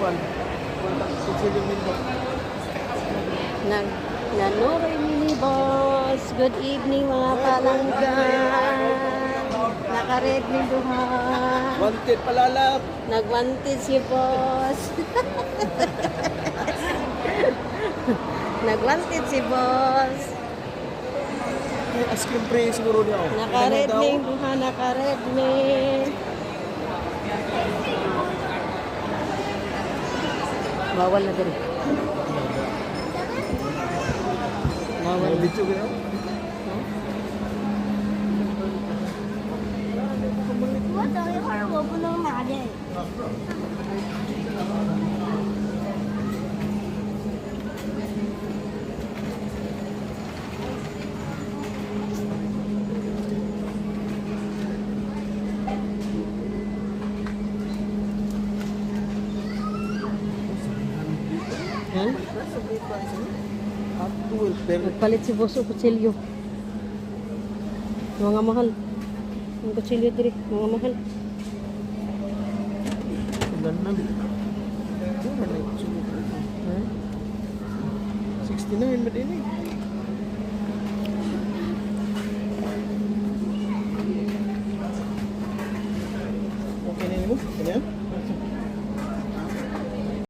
Cecilio Minto. Nanonoy mini boss. Good evening mga palanggan. Naka-red ni duha. Wanted palalap. Nagwanted si boss. Nagwanted si boss. Ice cream pre siguro niya. Naka-red ni duha. Naka-red ni. Bawal na din. Bawal na. Dito gano'n. What are you horrible ng mali? Hmm? Nagpalit si boss o kutsilyo. Mga mahal. Ang kutsilyo diri, mga mahal. Ganun. 69 ba din eh. Okay na yun mo? Ganyan?